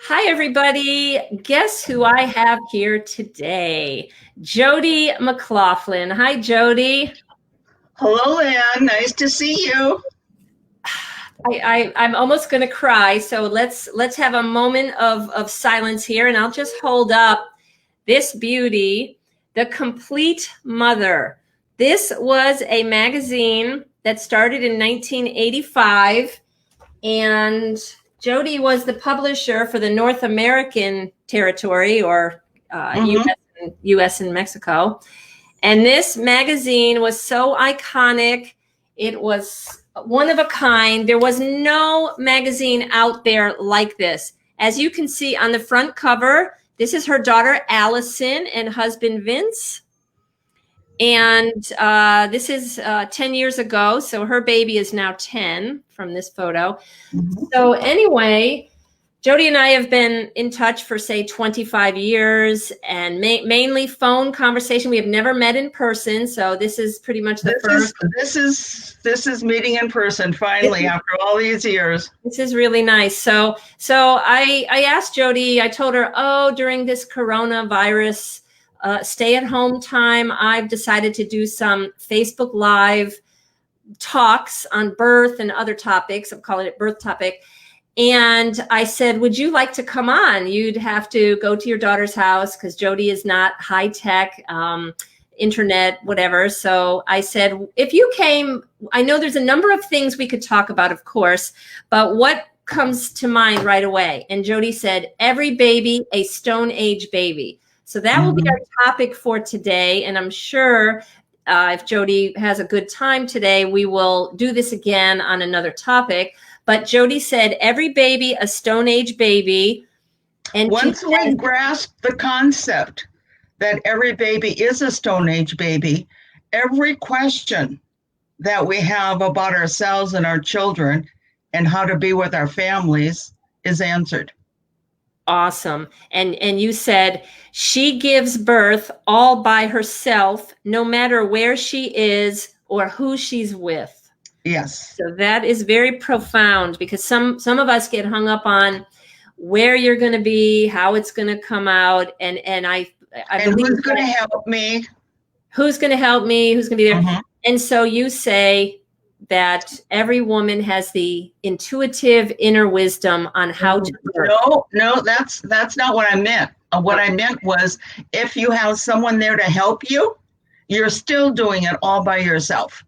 Hi, everybody. Guess who I have here today? Jody McLaughlin. Hi, Jody. Hello, Lynn. Nice to see you. I'm almost going to cry, so let's have a moment of silence here, and I'll just hold up this beauty, the Compleat Mother. This was a magazine that started in 1985, and Jody was the publisher for the North American territory, or US and Mexico. And this magazine was so iconic. It was one of a kind. There was no magazine out there like this. As you can see on the front cover, this is her daughter Allison and husband Vince. And this is 10 years ago. So her baby is now 10 from this photo. So anyway, Jody and I have been in touch for, say, 25 years and mainly phone conversation. We have never met in person. So this is pretty much the first. This is meeting in person finally after all these years. This is really nice. So I asked Jody, I told her, during this coronavirus stay-at-home time, I've decided to do some Facebook Live talks on birth and other topics. I'm calling it Birth Topic. And I said, would you like to come on? You'd have to go to your daughter's house because Jody is not high tech, internet, whatever. So I said, if you came, I know there's a number of things we could talk about, of course, but what comes to mind right away? And Jody said, every baby, a Stone Age baby. So that will be our topic for today. And I'm sure if Jody has a good time today, we will do this again on another topic. But Jody said, every baby, a Stone Age baby. And once we grasp the concept that every baby is a Stone Age baby, every question that we have about ourselves and our children and how to be with our families is answered. Awesome. And you said she gives birth all by herself, no matter where she is or who she's with. Yes. So that is very profound because some of us get hung up on where you're going to be, how it's going to come out, and who's going to help me? Who's going to help me? Who's going to be there? And so you say that every woman has the intuitive inner wisdom on how to birth. No, that's not what I meant. What I meant was if you have someone there to help you, you're still doing it all by yourself.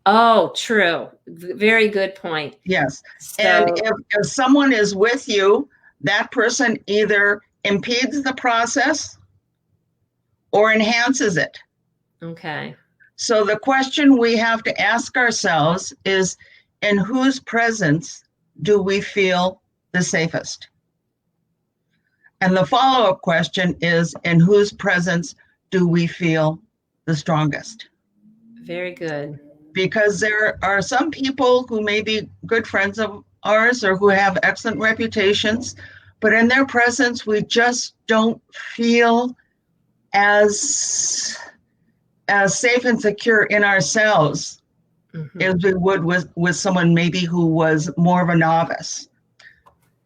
Oh, true. Very good point. Yes. So, and if someone is with you, that person either impedes the process or enhances it. Okay. So the question we have to ask ourselves is, in whose presence do we feel the safest? And the follow-up question is, in whose presence do we feel the strongest? Very good. Because there are some people who may be good friends of ours or who have excellent reputations, but in their presence, we just don't feel as safe and secure in ourselves as we would with someone maybe who was more of a novice.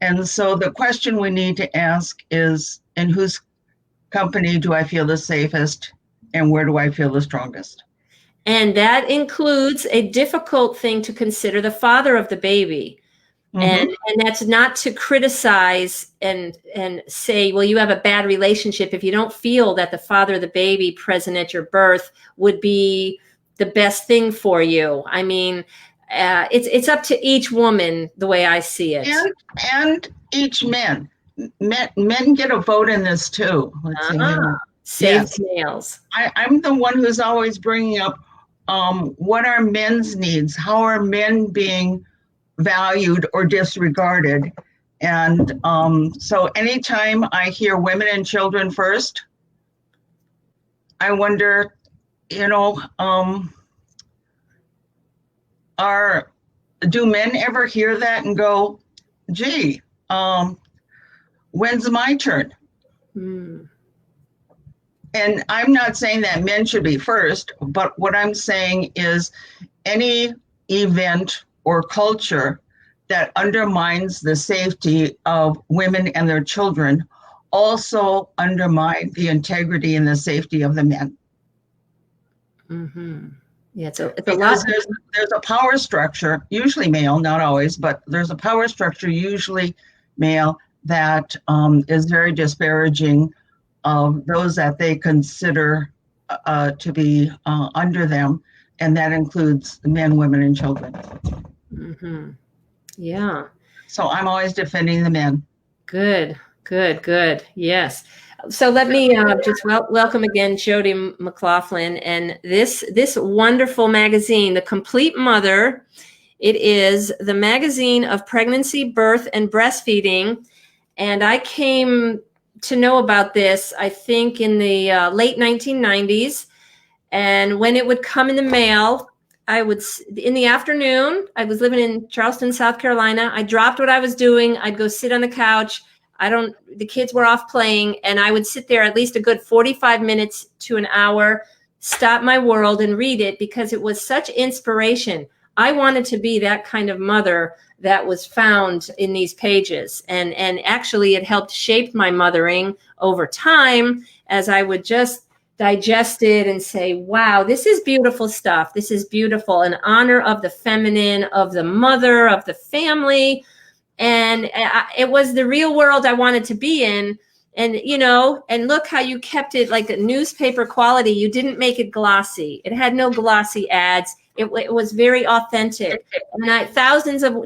And so the question we need to ask is, in whose company do I feel the safest and where do I feel the strongest? And that includes a difficult thing to consider, the father of the baby. And that's not to criticize and say, well, you have a bad relationship if you don't feel that the father of the baby present at your birth would be the best thing for you. I mean, it's up to each woman the way I see it. And each man. Men get a vote in this too. Save males. I'm the one who's always bringing up what are men's needs? How are men being valued or disregarded? And so anytime I hear women and children first, I wonder, do men ever hear that and go, gee, when's my turn? And I'm not saying that men should be first, but what I'm saying is any event or culture that undermines the safety of women and their children also undermine the integrity and the safety of the men. Mm-hmm. Yeah, it's a Because lot. there's a power structure, usually male, not always, but there's a power structure, usually male, that is very disparaging of those that they consider to be under them, and that includes men, women, and children. Mm-hmm. Yeah. So I'm always defending the men. Good. Yes. So let me just welcome again Jody McLaughlin and this wonderful magazine, The Compleat Mother. It is the magazine of pregnancy, birth, and breastfeeding. And I came to know about this, I think, in the late 1990s. And when it would come in the mail, in the afternoon, I was living in Charleston, South Carolina. I dropped what I was doing. I'd go sit on the couch. The kids were off playing, and I would sit there at least a good 45 minutes to an hour, stop my world and read it because it was such inspiration. I wanted to be that kind of mother that was found in these pages. And actually it helped shape my mothering over time as I would just digest it and say, wow, this is beautiful stuff. This is beautiful. In honor of the feminine, of the mother, of the family. And it was the real world I wanted to be in. And, and look how you kept it like a newspaper quality. You didn't make it glossy. It had no glossy ads. It was very authentic. And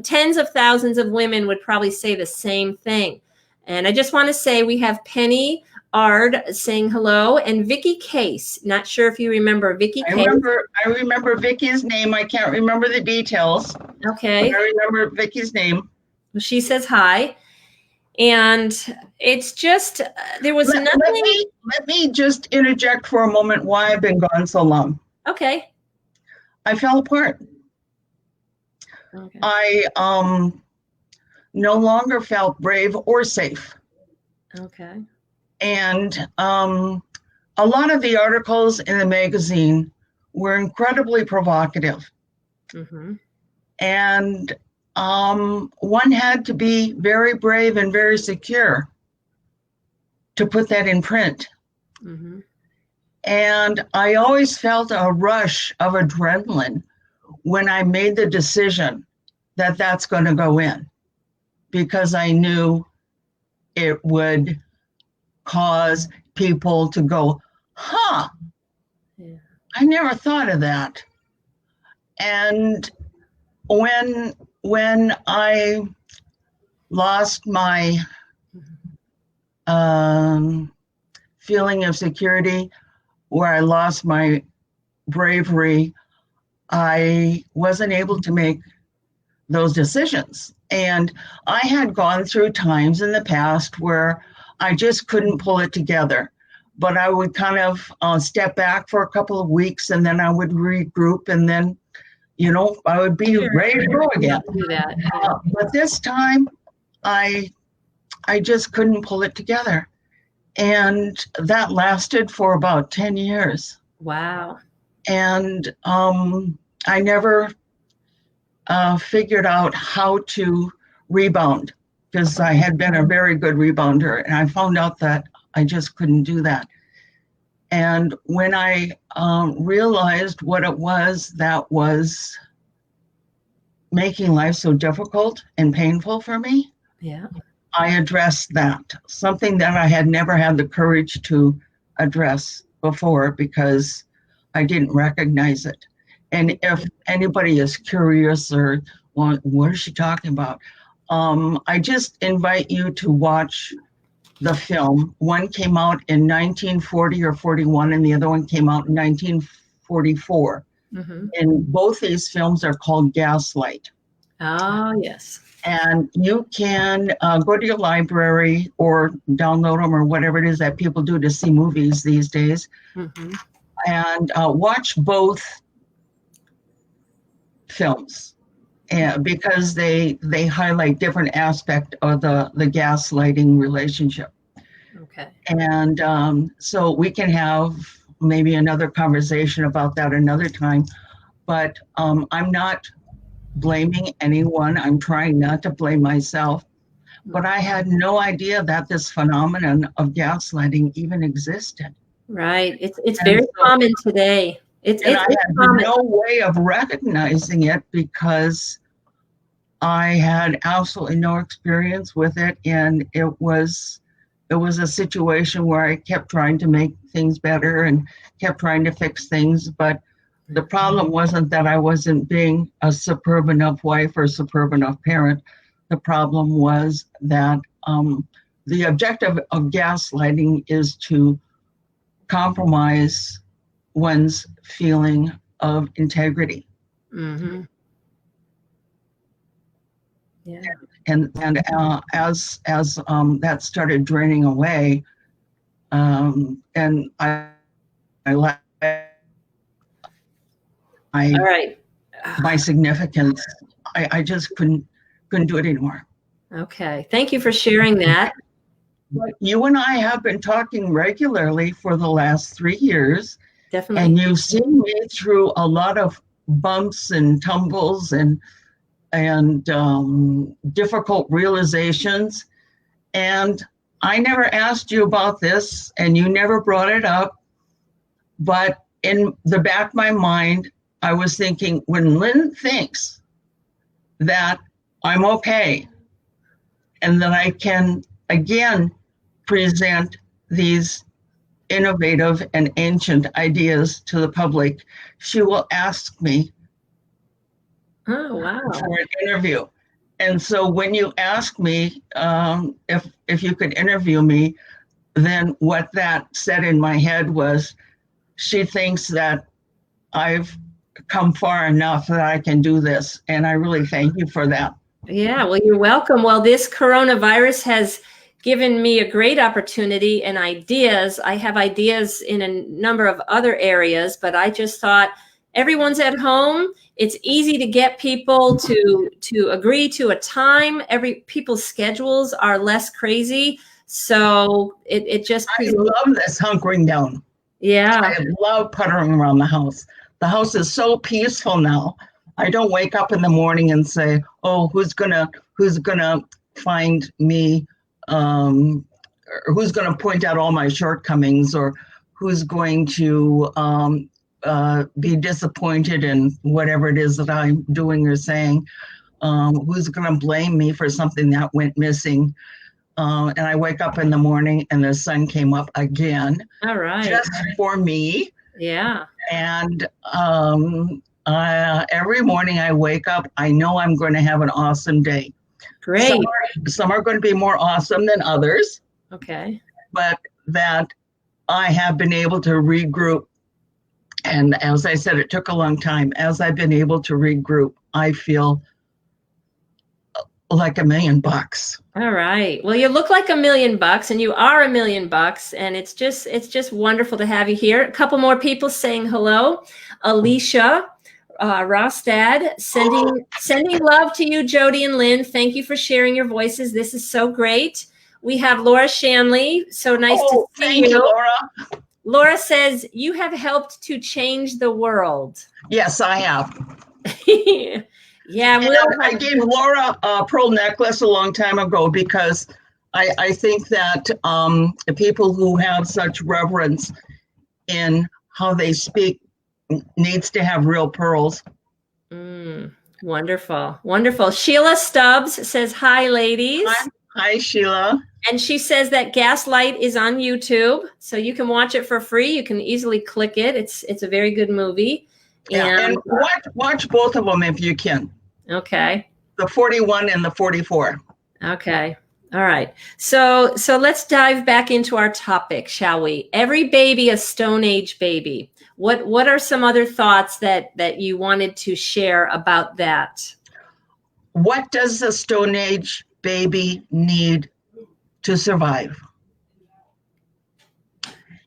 tens of thousands of women would probably say the same thing. And I just want to say we have Penny Ard saying hello, and Vicky Case. Not sure if you remember Vicky Case. I remember Vicky's name. I can't remember the details. Okay. I remember Vicky's name. She says hi. And it's just, there was nothing. Let me just interject for a moment why I've been gone so long. Okay. I fell apart. Okay. I no longer felt brave or safe. Okay. And a lot of the articles in the magazine were incredibly provocative. Mm-hmm. And one had to be very brave and very secure to put that in print. Mm-hmm. And I always felt a rush of adrenaline when I made the decision that that's going to go in, because I knew it would cause people to go, huh, yeah. I never thought of that. And when I lost my feeling of security, where I lost my bravery, I wasn't able to make those decisions. And I had gone through times in the past where I just couldn't pull it together. But I would kind of step back for a couple of weeks, and then I would regroup, and then, I would be ready to go again. Do that. But this time, I just couldn't pull it together. And that lasted for about 10 years. Wow. And I never figured out how to rebound, because I had been a very good rebounder, and I found out that I just couldn't do that. And when I realized what it was that was making life so difficult and painful for me, yeah, I addressed that, something that I had never had the courage to address before because I didn't recognize it. And if anybody is curious or what is she talking about, I just invite you to watch the film. One came out in 1940 or 41, and the other one came out in 1944. Mm-hmm. And both these films are called Gaslight. Oh, yes. And you can go to your library or download them or whatever it is that people do to see movies these days, mm-hmm. and watch both films. Because they highlight different aspect of the gaslighting relationship. Okay. And so we can have maybe another conversation about that another time. But I'm not blaming anyone. I'm trying not to blame myself. But I had no idea that this phenomenon of gaslighting even existed. Right. It's And very so, common today. and I It's had common. no way of recognizing it because I had absolutely no experience with it. And it was a situation where I kept trying to make things better and kept trying to fix things. But the problem wasn't that I wasn't being a superb enough wife or superb enough parent. The problem was that the objective of gaslighting is to compromise one's feeling of integrity. Mm-hmm. Yeah. And as that started draining away, and I All right. my significance, I just couldn't do it anymore. Okay. Thank you for sharing that. But you and I have been talking regularly for the last 3 years, Definitely. and you've seen me through a lot of bumps and tumbles and difficult realizations. And I never asked you about this, and you never brought it up. But in the back of my mind, I was thinking, when Lynn thinks that I'm okay and that I can again present these innovative and ancient ideas to the public, she will ask me Oh, wow. for an interview. And so when you ask me if you could interview me, then what that said in my head was, she thinks that I've come far enough that I can do this. And I really thank you for that. Yeah, well, you're welcome. Well, this coronavirus has given me a great opportunity and ideas. I have ideas in a number of other areas, but I just thought everyone's at home. It's easy to get people to agree to a time. People's schedules are less crazy. So it just I love this hunkering down. Yeah. I love puttering around the house. The house is so peaceful now. I don't wake up in the morning and say, "Oh, who's gonna find me? Or who's gonna point out all my shortcomings? Or who's going to be disappointed in whatever it is that I'm doing or saying? Who's gonna blame me for something that went missing?" And I wake up in the morning and the sun came up again. All right. Just for me. Yeah. And every morning I wake up, I know I'm going to have an awesome day. Great. Some are going to be more awesome than others. Okay. But that I have been able to regroup. And as I said, it took a long time. As I've been able to regroup, I feel like $1 million. All right. Well, you look like $1 million and you are $1 million, and it's just wonderful to have you here. A couple more people saying hello. Alicia Rostad sending love to you, Jody and Lynn. Thank you for sharing your voices. This is so great. We have Laura Shanley. So nice to see thank you, Laura. Laura says you have helped to change the world. Yes, I have. Yeah, I gave Laura a pearl necklace a long time ago because I think that people who have such reverence in how they speak needs to have real pearls. Wonderful. Wonderful. Sheila Stubbs says, "Hi, ladies." Hi, Sheila. And she says that Gaslight is on YouTube, so you can watch it for free. You can easily click it. It's a very good movie. Yeah, and watch both of them if you can. Okay. The 41 and the 44. Okay. All right. So let's dive back into our topic, shall we? Every baby a Stone Age baby. What are some other thoughts that you wanted to share about that? What does the Stone Age baby need to survive?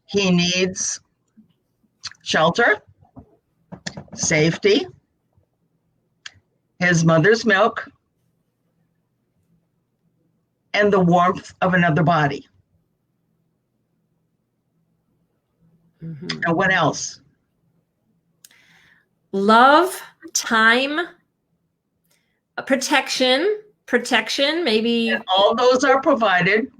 He needs shelter, safety, his mother's milk, and the warmth of another body. And what else? Love, time, protection, maybe. And all those are provided,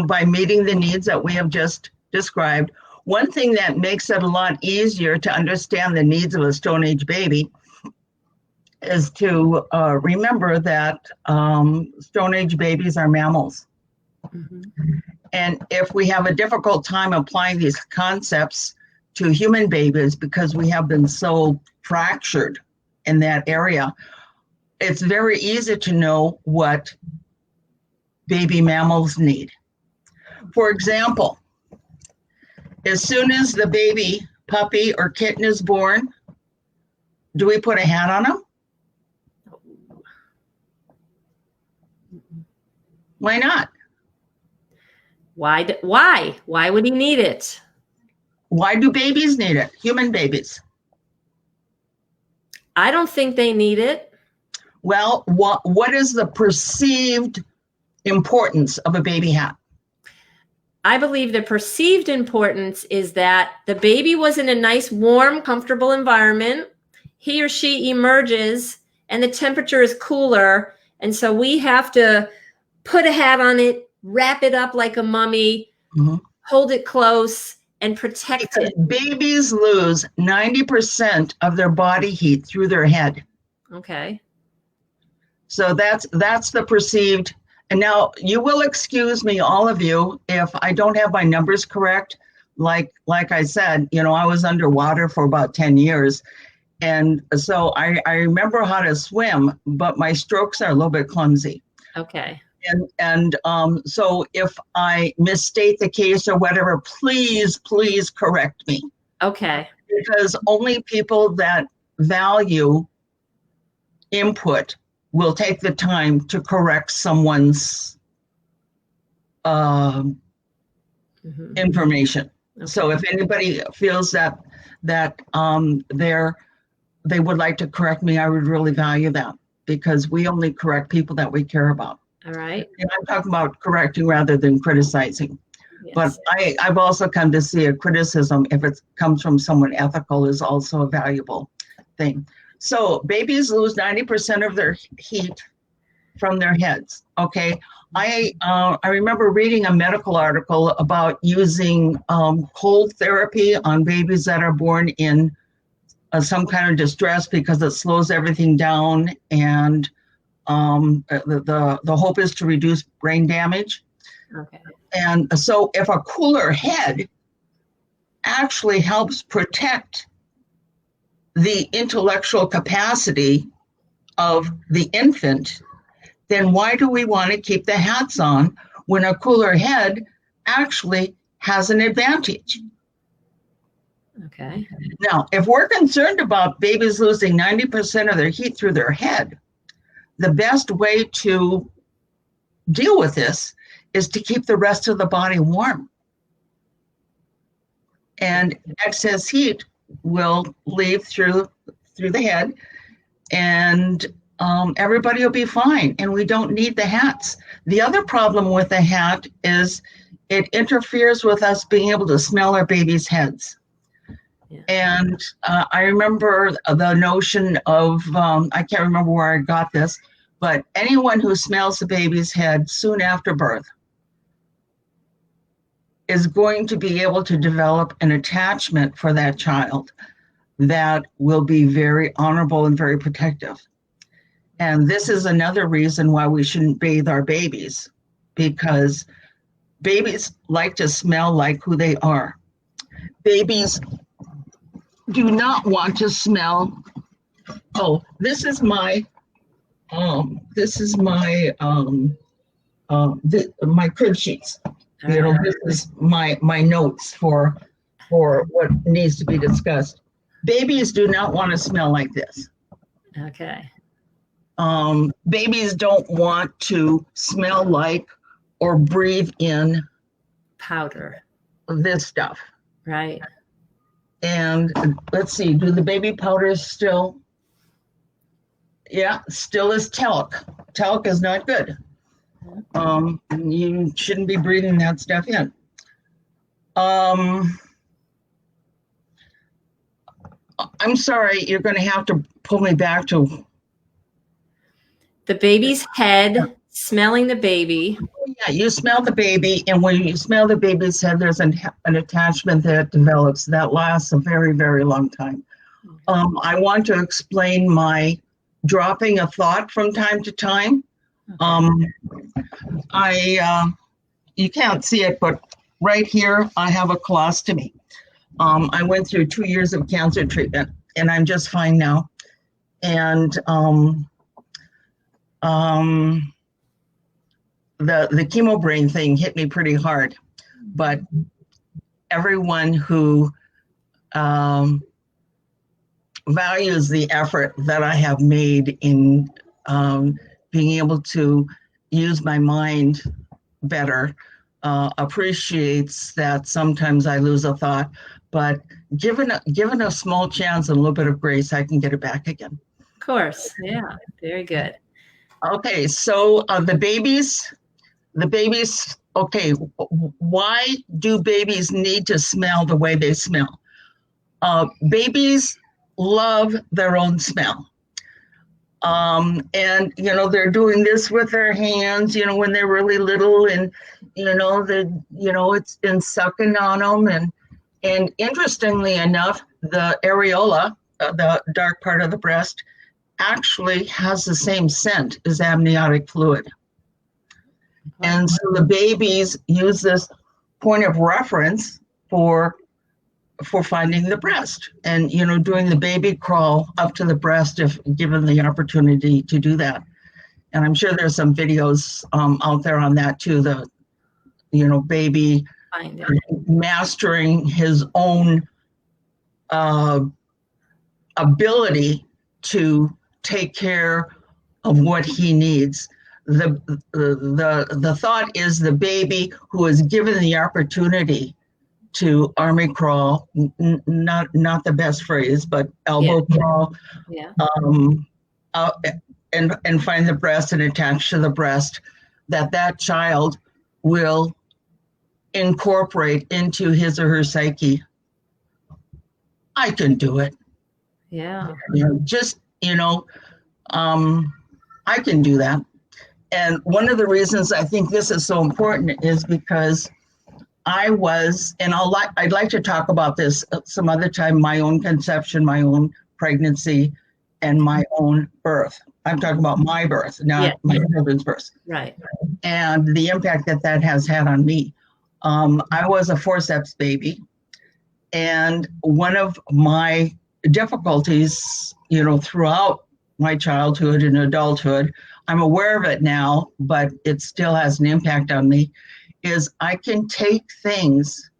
by meeting the needs that we have just described. One thing that makes it a lot easier to understand the needs of a Stone Age baby is to remember that Stone Age babies are mammals. Mm-hmm. And if we have a difficult time applying these concepts to human babies because we have been so fractured in that area, it's very easy to know what baby mammals need. For example, as soon as the baby puppy or kitten is born, do we put a hat on them? Why not? Why would he need it? Why do babies need it? Human babies. I don't think they need it. Well, what is the perceived importance of a baby hat? I believe the perceived importance is that the baby was in a nice, warm, comfortable environment. He or she emerges and the temperature is cooler. And so we have to put a hat on it, wrap it up like a mummy, mm-hmm. hold it close, and protect it. Babies lose 90% of their body heat through their head. Okay. So that's the perceived. And now you will excuse me, all of you, if I don't have my numbers correct. Like I said, I was underwater for about 10 years. And so I remember how to swim, but my strokes are a little bit clumsy. Okay. And so if I misstate the case or whatever, please correct me. Okay. Because only people that value input will take the time to correct someone's information. Okay. So if anybody feels that they would like to correct me, I would really value that, because we only correct people that we care about. All right. And I'm talking about correcting rather than criticizing. Yes. But I've also come to see a criticism, if it comes from someone ethical, is also a valuable thing. So babies lose 90% of their heat from their heads. Okay. I remember reading a medical article about using cold therapy on babies that are born in some kind of distress, because it slows everything down, and the hope is to reduce brain damage. Okay. And so if a cooler head actually helps protect the intellectual capacity of the infant, then why do we want to keep the hats on when a cooler head actually has an advantage? Okay. Now, if we're concerned about babies losing 90% of their heat through their head, the best way to deal with this is to keep the rest of the body warm. And excess heat will leave through the head, and everybody will be fine, and we don't need the hats. The other problem with the hat is it interferes with us being able to smell our babies' heads. Yeah. And I remember the notion of, I can't remember where I got this, but anyone who smells the baby's head soon after birth is going to be able to develop an attachment for that child that will be very honorable and very protective. And this is another reason why we shouldn't bathe our babies, because babies like to smell like who they are. Babies do not want to smell, this is my crib sheets. This is my notes for what needs to be discussed. Babies do not want to smell like this. Okay. Babies don't want to smell like or breathe in powder. This stuff. Right. And let's see, do the baby powders still? Yeah, still is talc. Talc is not good. You shouldn't be breathing that stuff in. I'm sorry, you're going to have to pull me back to. The baby's head, smelling the baby. Yeah, you smell the baby, and when you smell the baby's head, there's an attachment that develops that lasts a very, very long time. I want to explain my dropping a thought from time to time. Okay. You can't see it, but right here, I have a colostomy. I went through 2 years of cancer treatment, and I'm just fine now. And the chemo brain thing hit me pretty hard, but everyone who values the effort that I have made in being able to use my mind better appreciates that sometimes I lose a thought, but given a small chance and a little bit of grace, I can get it back again. Of course. Yeah. Very good. Okay, so the babies, okay, why do babies need to smell the way they smell? Babies love their own smell. And, they're doing this with their hands, when they're really little, and, it's been sucking on them. And interestingly enough, the areola, the dark part of the breast, actually has the same scent as amniotic fluid. And so the babies use this point of reference for finding the breast and, doing the baby crawl up to the breast if given the opportunity to do that. And I'm sure there's some videos out there on that too, the, baby mastering his own ability to take care of what he needs. The thought is the baby who is given the opportunity to army crawl, not the best phrase, but elbow crawl, and find the breast and attach to the breast, that child will incorporate into his or her psyche. I can do it. Yeah. I can do that. And one of the reasons I think this is so important is because I'd like to talk about this some other time, my own conception, my own pregnancy, and my own birth. I'm talking about my birth, not my husband's birth. Right. And the impact that has had on me. I was a forceps baby. And one of my difficulties, throughout my childhood and adulthood, I'm aware of it now, but it still has an impact on me, is I can take things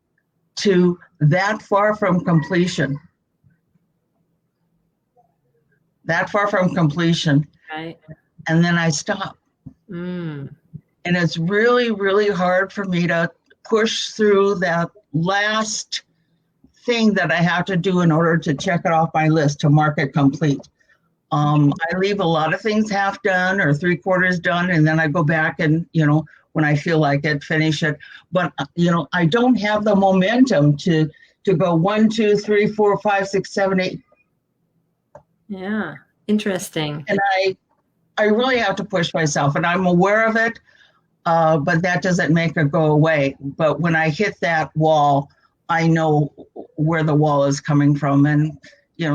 to that far from completion. Right. And then I stop. And it's really, really hard for me to push through that last thing that I have to do in order to check it off my list to mark it complete. I leave a lot of things half done or 3/4 done, and then I go back and, when I feel like it, finish it. But, I don't have the momentum to go 1, 2, 3, 4, 5, 6, 7, 8. Yeah. Interesting. And I really have to push myself, and I'm aware of it, but that doesn't make it go away. But when I hit that wall, I know where the wall is coming from. And,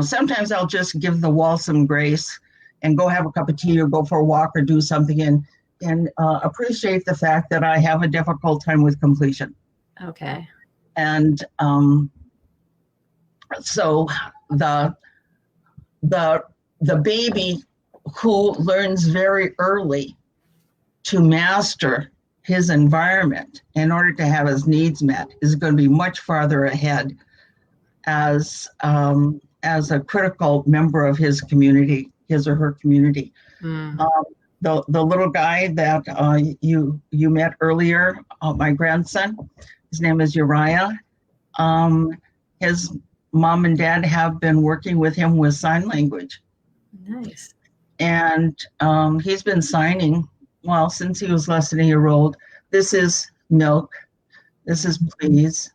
sometimes I'll just give the wall some grace and go have a cup of tea or go for a walk or do something and appreciate the fact that I have a difficult time with completion. Okay. And so the baby who learns very early to master his environment in order to have his needs met is going to be much farther ahead as a critical member of his community, his or her community. The little guy that you met earlier, my grandson, his name is Uriah. His mom and dad have been working with him with sign language. Nice. And he's been signing, since he was less than a year old. This is milk. This is please.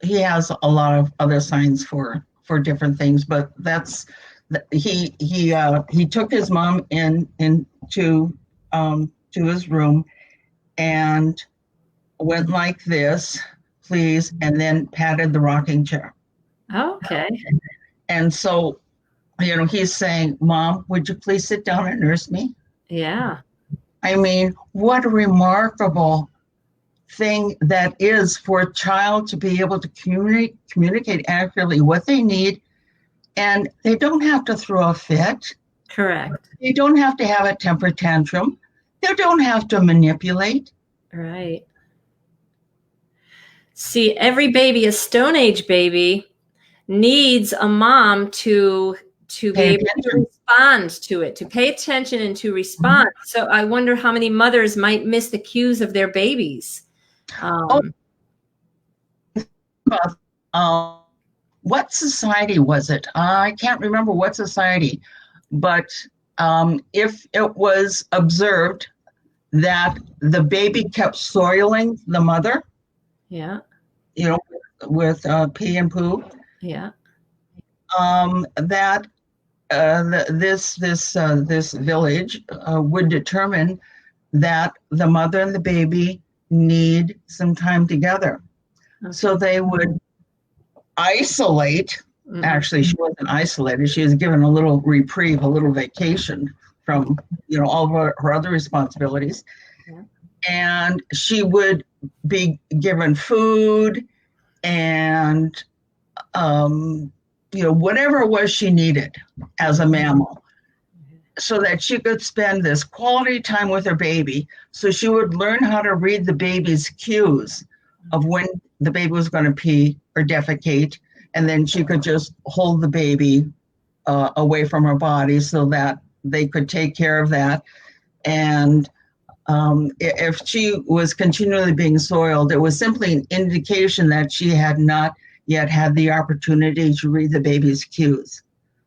He has a lot of other signs for for different things, but that's he took his mom into to his room and went like this, please, and then patted the rocking chair. Okay. And so, he's saying, Mom, would you please sit down and nurse me? Yeah. I mean, what a remarkable thing that is for a child to be able to communicate accurately what they need. And they don't have to throw a fit. Correct. They don't have to have a temper tantrum. They don't have to manipulate. Right. See, every baby, a Stone Age baby, needs a mom to be able to respond to it, to pay attention and to respond. Mm-hmm. So I wonder how many mothers might miss the cues of their babies. What society was it? I can't remember what society, but if it was observed that the baby kept soiling the mother, yeah, with pee and poo, yeah, that this village would determine that the mother and the baby need some time together. Okay. So they would isolate. Mm-hmm. Actually, she wasn't isolated. She was given a little reprieve, a little vacation from all of her other responsibilities. Yeah. And she would be given food and whatever it was she needed as a mammal, so that she could spend this quality time with her baby. So she would learn how to read the baby's cues of when the baby was going to pee or defecate, and then she could just hold the baby away from her body so that they could take care of that. And if she was continually being soiled, it was simply an indication that she had not yet had the opportunity to read the baby's cues.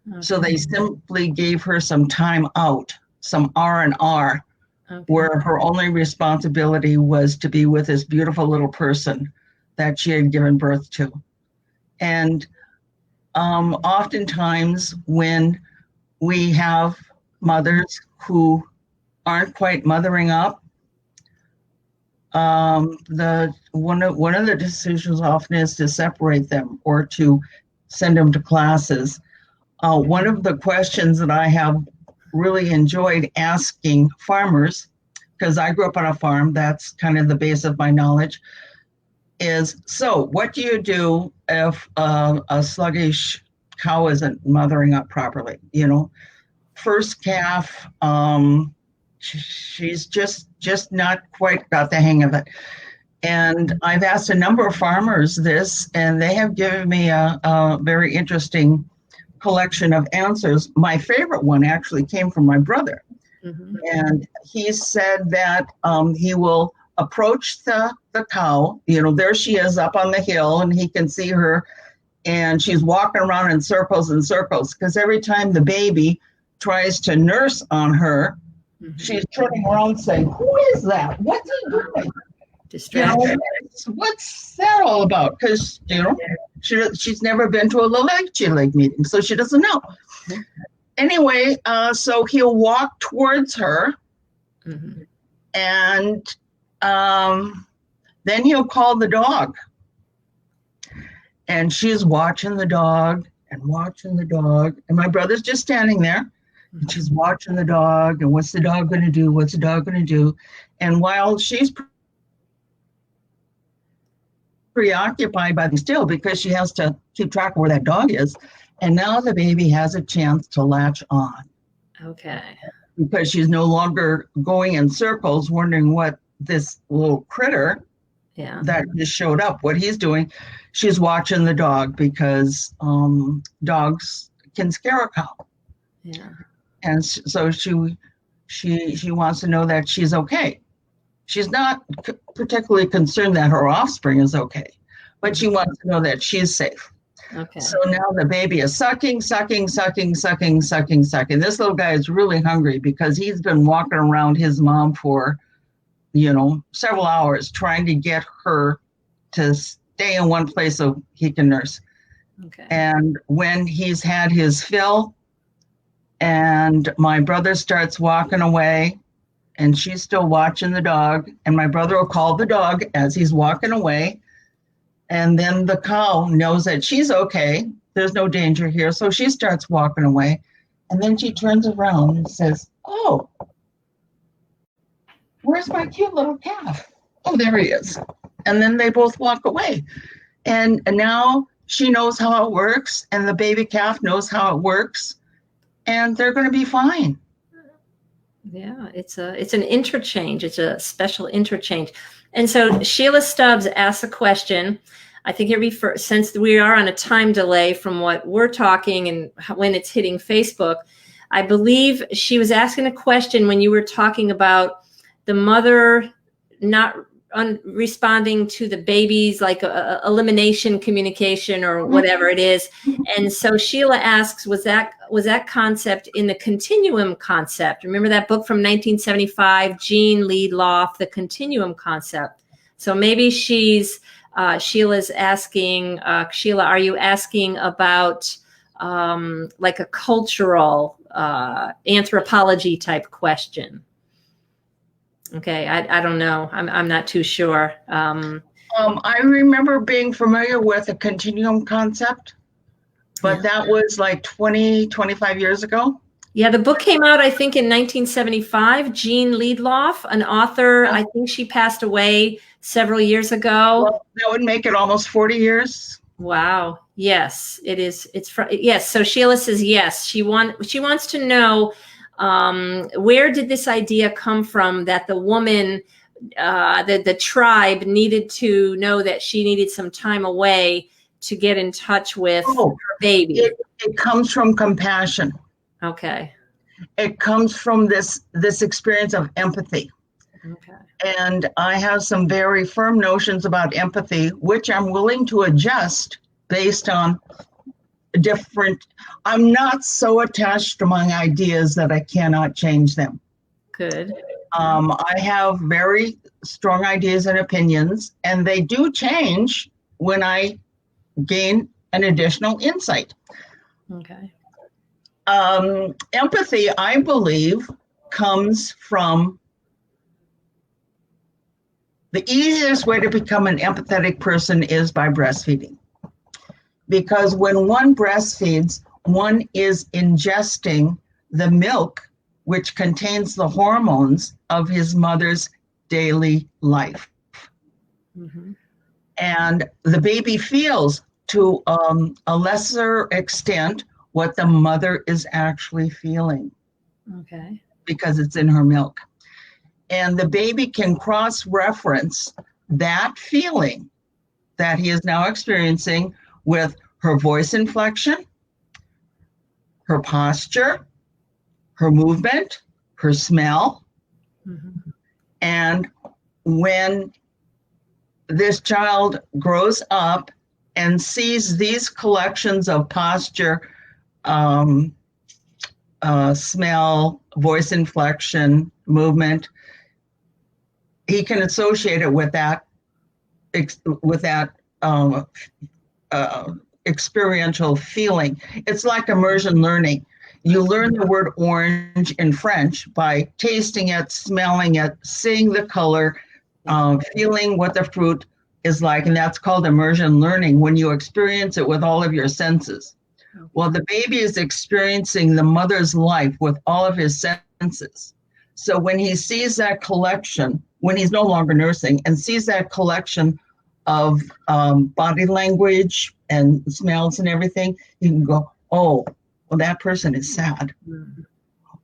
Okay. So they simply gave her some time out, some R&R, okay, where her only responsibility was to be with this beautiful little person that she had given birth to. And oftentimes when we have mothers who aren't quite mothering up, one of the decisions often is to separate them or to send them to classes. One of the questions that I have really enjoyed asking farmers, because I grew up on a farm, that's kind of the base of my knowledge, is, so what do you do if a sluggish cow isn't mothering up properly? First calf, she's just not quite got the hang of it. And I've asked a number of farmers this, and they have given me a very interesting collection of answers. My favorite one actually came from my brother. Mm-hmm. And he said that he will approach the cow, there she is up on the hill, and he can see her, and she's walking around in circles and circles, because every time the baby tries to nurse on her, mm-hmm, she's turning around saying, who is that? What's he doing? Distracted. What's that all about? Because, she's never been to a leg meeting, so she doesn't know. Mm-hmm. Anyway, so he'll walk towards her, mm-hmm, and then he'll call the dog. And she's watching the dog and watching the dog. And my brother's just standing there. Mm-hmm. And she's watching the dog. And what's the dog going to do? What's the dog going to do? And while she's preoccupied by the still, because she has to keep track of where that dog is. And now the baby has a chance to latch on. Okay. Because she's no longer going in circles wondering what this little critter that just showed up, what he's doing. She's watching the dog, because dogs can scare a cow. Yeah. And so she wants to know that she's okay. She's not particularly concerned that her offspring is okay, but she wants to know that she's safe. Okay. So now the baby is sucking. This little guy is really hungry, because he's been walking around his mom for, several hours trying to get her to stay in one place so he can nurse. Okay. And when he's had his fill and my brother starts walking away and she's still watching the dog, and my brother will call the dog as he's walking away. And then the cow knows that she's okay. There's no danger here. So she starts walking away. And then she turns around and says, "Oh, where's my cute little calf? Oh, there he is." And then they both walk away. And now she knows how it works, and the baby calf knows how it works, and they're going to be fine. Yeah, it's an interchange. It's a special interchange. And so Sheila Stubbs asked a question. I think it refers, since we are on a time delay from what we're talking and when it's hitting Facebook, I believe she was asking a question when you were talking about the mother not responding to the baby's like elimination communication or whatever it is. And so Sheila asks, was that concept in the continuum concept? Remember that book from 1975, Jean Liedloff, The Continuum Concept? So maybe Sheila's asking, Sheila, are you asking about like a cultural anthropology type question? Okay, I don't know. I'm not too sure. I remember being familiar with a continuum concept, but that was like 20, 25 years ago. Yeah, the book came out, I think, in 1975. Jean Liedloff, an author. I think she passed away several years ago. Well, that would make it almost 40 years. Wow. Yes, it is. Yes. So Sheila says yes. She wants to know where did this idea come from that the woman, the tribe needed to know that she needed some time away to get in touch with her baby? It comes from compassion. Okay. It comes from this experience of empathy. Okay. And I have some very firm notions about empathy, which I'm willing to adjust based on I'm not so attached to my ideas that I cannot change them. Good. I have very strong ideas and opinions, and they do change when I gain an additional insight. Okay. Empathy, I believe, comes from the easiest way to become an empathetic person is by breastfeeding. Because when one breastfeeds, one is ingesting the milk, which contains the hormones of his mother's daily life. Mm-hmm. And the baby feels to a lesser extent what the mother is actually feeling. Okay. Because it's in her milk. And the baby can cross-reference that feeling that he is now experiencing with her voice inflection, her posture, her movement, her smell. Mm-hmm. And when this child grows up and sees these collections of posture, smell, voice inflection, movement, he can associate it with that experiential feeling. It's like immersion learning. You learn the word orange in French by tasting it, smelling it, seeing the color, feeling what the fruit is like, and that's called immersion learning when you experience it with all of your senses. Well, the baby is experiencing the mother's life with all of his senses. So when he sees that collection, when he's no longer nursing, and sees that collection of body language and smells and everything, you can go, oh, well, that person is sad,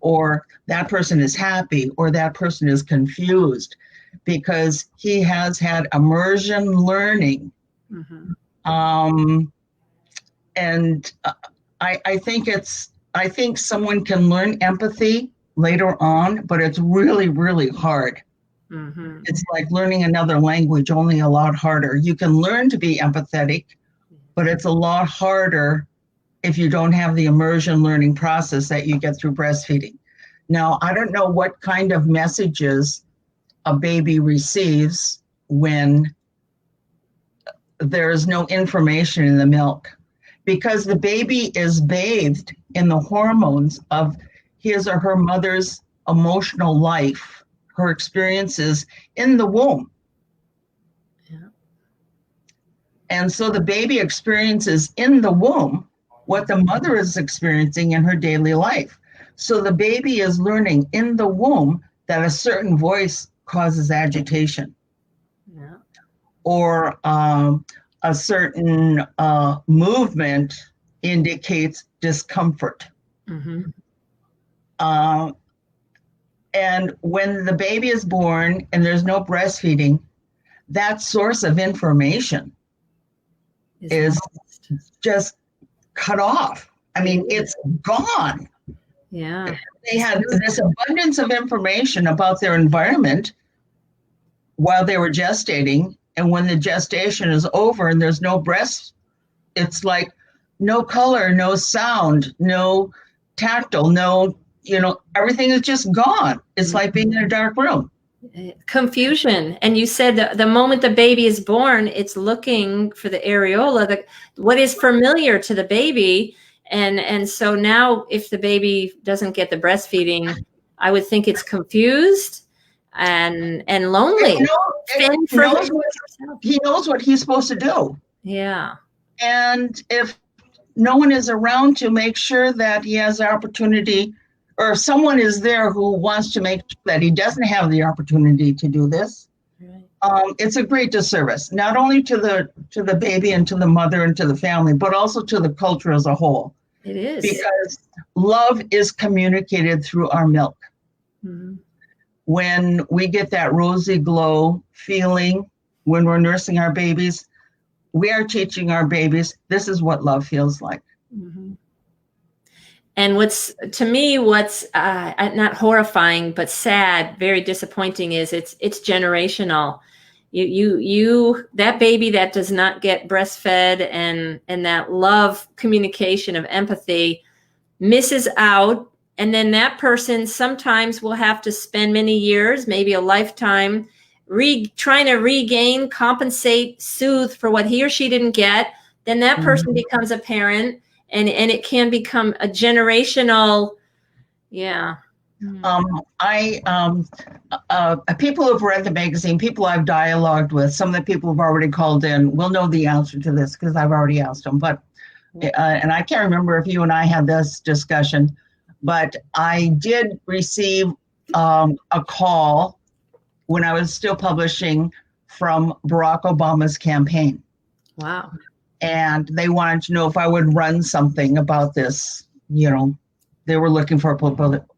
or that person is happy, or that person is confused, because he has had immersion learning. Mm-hmm. And I think someone can learn empathy later on, but it's really, really hard. Mm-hmm. It's like learning another language, only a lot harder. You can learn to be empathetic, but it's a lot harder if you don't have the immersion learning process that you get through breastfeeding. Now, I don't know what kind of messages a baby receives when there is no information in the milk. because the baby is bathed in the hormones of his or her mother's emotional life, her experiences in the womb. Yeah. And so the baby experiences in the womb what the mother is experiencing in her daily life. So the baby is learning in the womb that a certain voice causes agitation. Yeah. Or a certain movement indicates discomfort. Mm-hmm. And when the baby is born and there's no breastfeeding, that source of information is just cut off. I mean, it's gone. Yeah. They had this abundance of information about their environment while they were gestating. And when the gestation is over and there's no breast, it's like no color, no sound, no tactile, no, everything is just gone. It's like being in a dark room. Confusion. And you said the moment the baby is born, it's looking for the areola, what is familiar to the baby. And so now if the baby doesn't get the breastfeeding, I would think it's confused and lonely. He knows what he's supposed to do. Yeah. And if no one is around to make sure that he has the opportunity, or if someone is there who wants to make sure that he doesn't have the opportunity to do this, right. It's a great disservice, not only to the baby and to the mother and to the family, but also to the culture as a whole. It is. Because love is communicated through our milk. Mm-hmm. When we get that rosy glow feeling when we're nursing our babies, we are teaching our babies, this is what love feels like. Mm-hmm. And what's not horrifying, but sad, very disappointing is it's generational. You that baby that does not get breastfed and that love, communication of empathy misses out. And then that person sometimes will have to spend many years, maybe a lifetime, trying to regain, compensate, soothe for what he or she didn't get. Then that person becomes a parent, and it can become a generational, yeah. People who've read the magazine, people I've dialogued with, some of the people who've already called in will know the answer to this because I've already asked them. But and I can't remember if you and I had this discussion, but I did receive a call when I was still publishing from Barack Obama's campaign. Wow. And they wanted to know if I would run something about this. They were looking for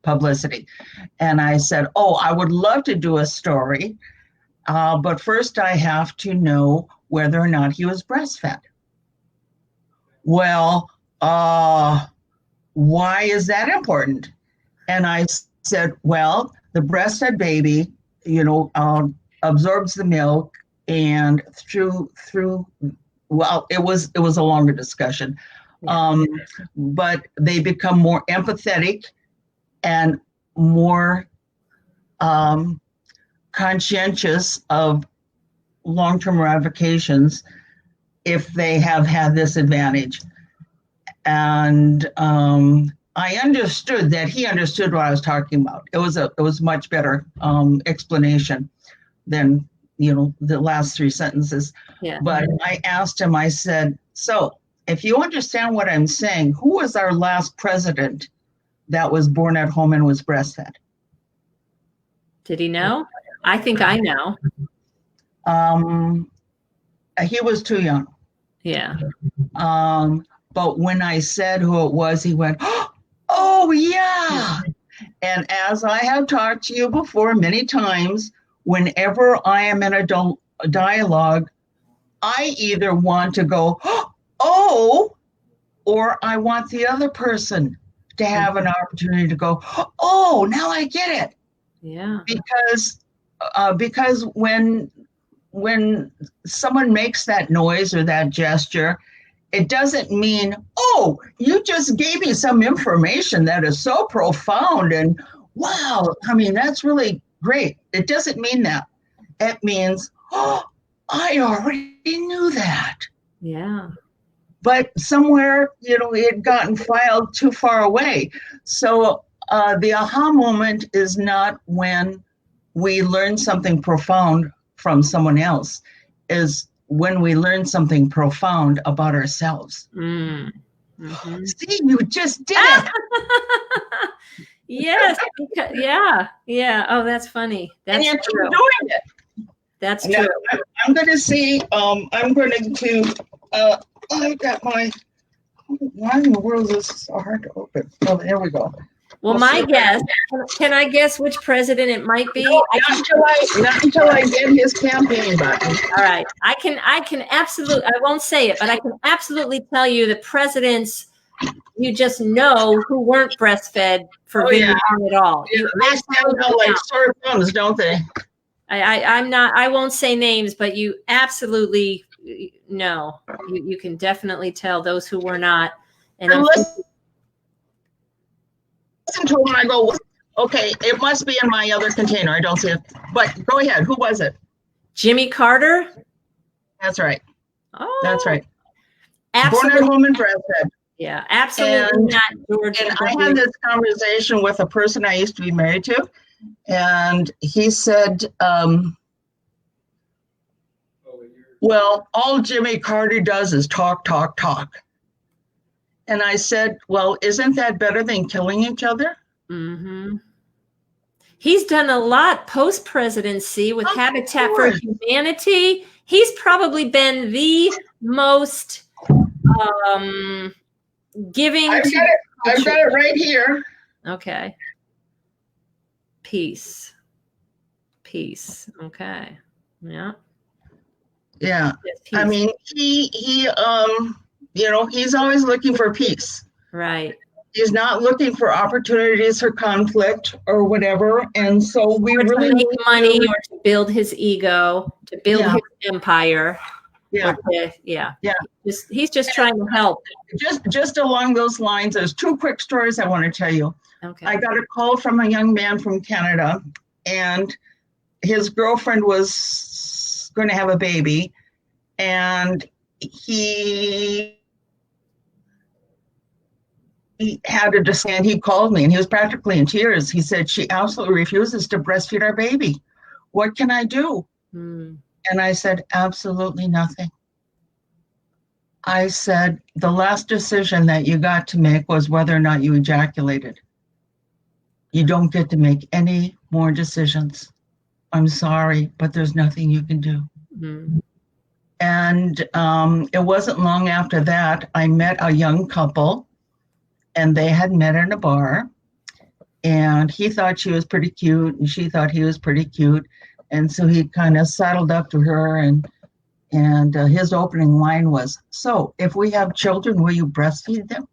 publicity. And I said, I would love to do a story, but first I have to know whether or not he was breastfed. Well, why is that important? And I said, well, the breastfed baby, absorbs the milk, and through well, it was a longer discussion, but they become more empathetic and more conscientious of long-term ramifications if they have had this advantage. And I understood that he understood what I was talking about. It was much better explanation than the last three sentences. Yeah. But I asked him, I said, so if you understand what I'm saying, who was our last president that was born at home and was breastfed? Did he know? I think I know. He was too young. Yeah. But when I said who it was, he went, oh, yeah. And as I have talked to you before many times, whenever I am in a dialogue, I either want to go, oh, or I want the other person to have an opportunity to go, oh, now I get it. Yeah. Because when someone makes that noise or that gesture, it doesn't mean, oh, you just gave me some information that is so profound and wow, I mean, that's really great. It doesn't mean that. It means, oh, I already knew that. Yeah. but somewhere, it had gotten filed too far away. So the aha moment is not when we learn something profound from someone else, is when we learn something profound about ourselves. Mm. Mm-hmm. See, you just did it. Yes. Yeah. Oh, that's funny. That's and you true. keep doing it. That's now, true. I'm going to see, I'm going to, I've got my, why in the world is this so hard to open? Oh, there we go. Well, my guess, can I guess which president it might be? No, not until I get his campaign button. All right. I can absolutely, I won't say it, but I can absolutely tell you the presidents you just know who weren't breastfed for very long at all. Yeah, they stand out like sore thumbs, don't they? I won't say names, but you absolutely know. You can definitely tell those who were not. And listen to when I go, okay, it must be in my other container. I don't see it. But go ahead. Who was it? Jimmy Carter? That's right. Oh. That's right. Absolutely. Born at home and breastfed. Yeah, absolutely not George. And I had this conversation with a person I used to be married to, and he said, well, all Jimmy Carter does is talk, talk, talk. And I said, well, isn't that better than killing each other? Mm-hmm. He's done a lot post-presidency with Habitat for Humanity. He's probably been the most giving. I've got it right here. Okay. Peace. Okay. Yeah. Yeah. I mean, he he's always looking for peace. Right. He's not looking for opportunities for conflict or whatever. And so we really make money or to build his ego, to build his empire. Yeah. He's just trying to help. Just along those lines, there's two quick stories I want to tell you. Okay. I got a call from a young man from Canada, and his girlfriend was going to have a baby, and he had to understand. He called me and he was practically in tears. He said, she absolutely refuses to breastfeed our baby. What can I do? And I said, absolutely nothing. I said, the last decision that you got to make was whether or not you ejaculated. You don't get to make any more decisions. I'm sorry, but there's nothing you can do. And it wasn't long after that, I met a young couple, and they had met in a bar, and he thought she was pretty cute, and she thought he was pretty cute. And so he kind of sidled up to her, and his opening line was, so if we have children, will you breastfeed them?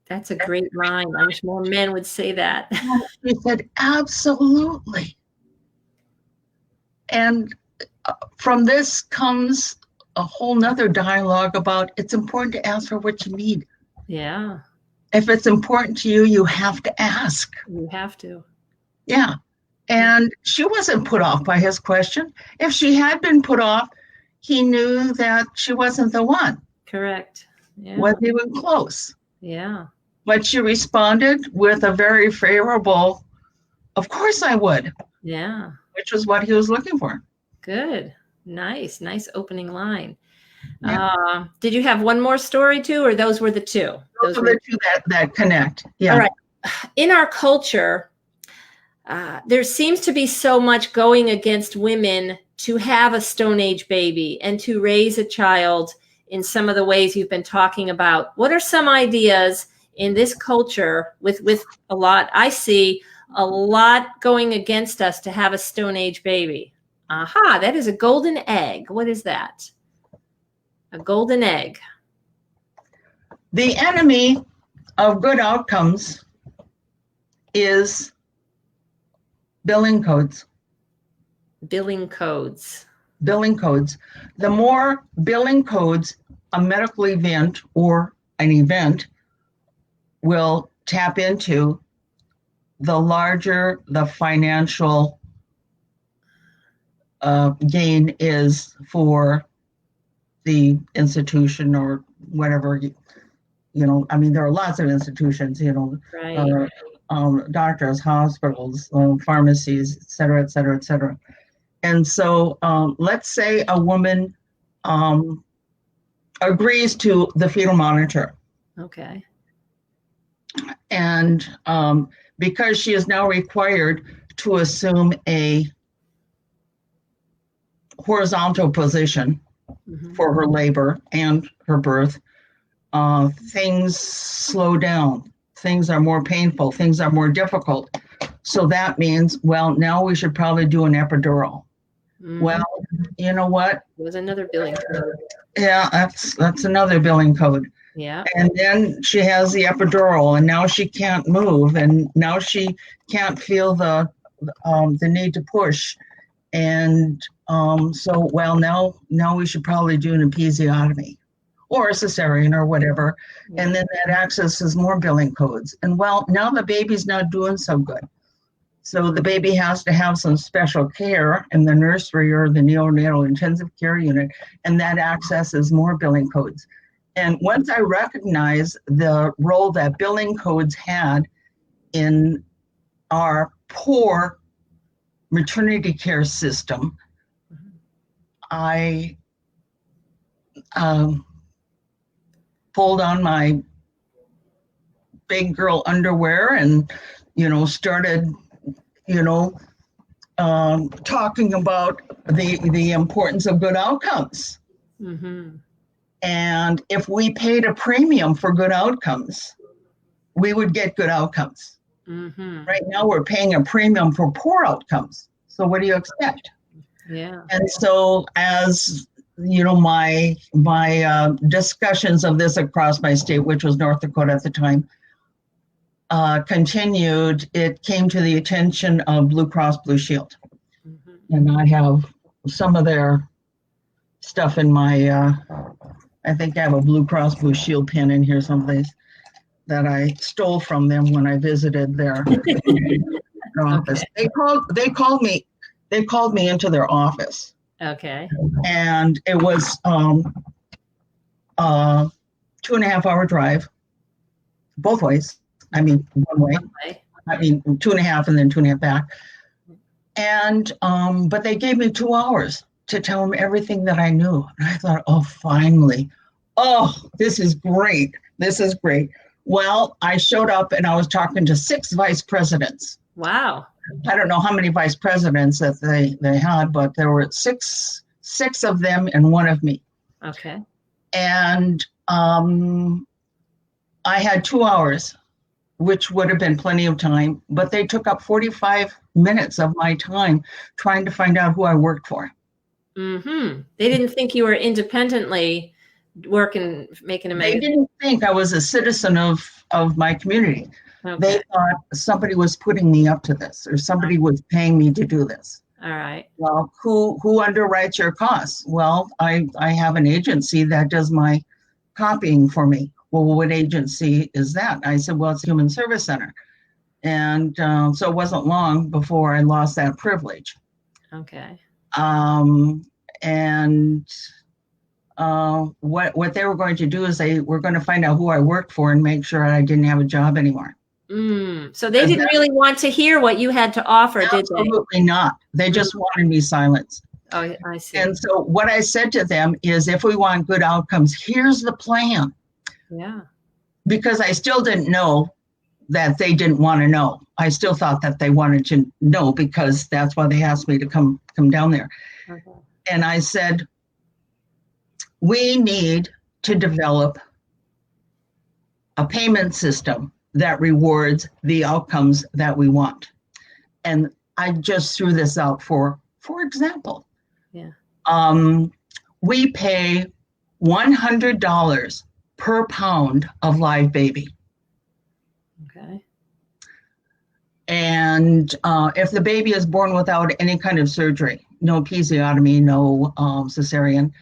That's a great line. I wish more men would say that. He said, absolutely. And from this comes a whole nother dialogue about it's important to ask for what you need. Yeah. If it's important to you, you have to ask. You have to. Yeah. And she wasn't put off by his question. If she had been put off, he knew that she wasn't the one. Correct. Yeah. Wasn't even close. Yeah. But she responded with a very favorable, of course I would. Yeah. Which was what he was looking for. Good. Nice opening line. Yeah. Did you have one more story too, or those were the two? Those were the two that connect. Yeah. All right. In our culture, there seems to be so much going against women to have a Stone Age baby and to raise a child in some of the ways you've been talking about. What are some ideas in this culture with a lot? I see a lot going against us to have a Stone Age baby. Aha, that is a golden egg. What is that? A golden egg. The enemy of good outcomes is billing codes. Billing codes. Billing codes. The more billing codes a medical event or an event will tap into, the larger the financial gain is for the institution or whatever, I mean, there are lots of institutions, Right. doctors, hospitals, pharmacies, et cetera, et cetera, et cetera. And so let's say a woman agrees to the fetal monitor. Okay. And because she is now required to assume a horizontal position for her labor and her birth, things slow down. Things are more painful. Things are more difficult. So that means, well, now we should probably do an epidural. Well, you know what? It was another billing code. Yeah, that's another billing code. Yeah. And then she has the epidural, and now she can't move, and now she can't feel the need to push. And so, well, now we should probably do an episiotomy or a cesarean or whatever. Yeah. And then that accesses more billing codes. And well, now the baby's not doing so good. So the baby has to have some special care in the nursery or the neonatal intensive care unit, and that accesses more billing codes. And once I recognized the role that billing codes had in our poor maternity care system, I pulled on my big girl underwear and, started, talking about the importance of good outcomes. And if we paid a premium for good outcomes, we would get good outcomes. Right now, we're paying a premium for poor outcomes. So what do you expect? Yeah. And so as my discussions of this across my state, which was North Dakota at the time, continued, it came to the attention of Blue Cross Blue Shield. And I have some of their stuff in my, I think I have a Blue Cross Blue Shield pin in here someplace that I stole from them when I visited their office. Okay. They called me into their office. Okay. And it was 2.5 hour drive, both ways. I mean, one way. I mean, 2.5 and then 2.5 back. And but they gave me 2 hours to tell them everything that I knew. And I thought, oh, finally. Oh, this is great. This is great. Well, I showed up and I was talking to 6 vice presidents. Wow. I don't know how many vice presidents that they had, but there were six of them and one of me. Okay. And I had 2 hours, which would have been plenty of time, but they took up 45 minutes of my time trying to find out who I worked for. They didn't think you were independently working, making a They didn't think I was a citizen of my community. Okay. They thought somebody was putting me up to this, or somebody was paying me to do this. All right. Well, who underwrites your costs? Well, I have an agency that does my copying for me. Well, what agency is that? I said, well, it's Human Service Center. And so it wasn't long before I lost that privilege. Okay. What they were going to do is they were going to find out who I worked for and make sure I didn't have a job anymore. So they didn't really want to hear what you had to offer, did they? Absolutely not. They just wanted me silenced. Oh, I see. And so what I said to them is, if we want good outcomes, here's the plan. Yeah. Because I still didn't know that they didn't want to know. I still thought that they wanted to know, because that's why they asked me to come down there. Okay. And I said, we need to develop a payment system that rewards the outcomes that we want. And I just threw this out for example. Yeah. We pay $100 per pound of live baby. Okay. And if the baby is born without any kind of surgery, no episiotomy, no cesarean,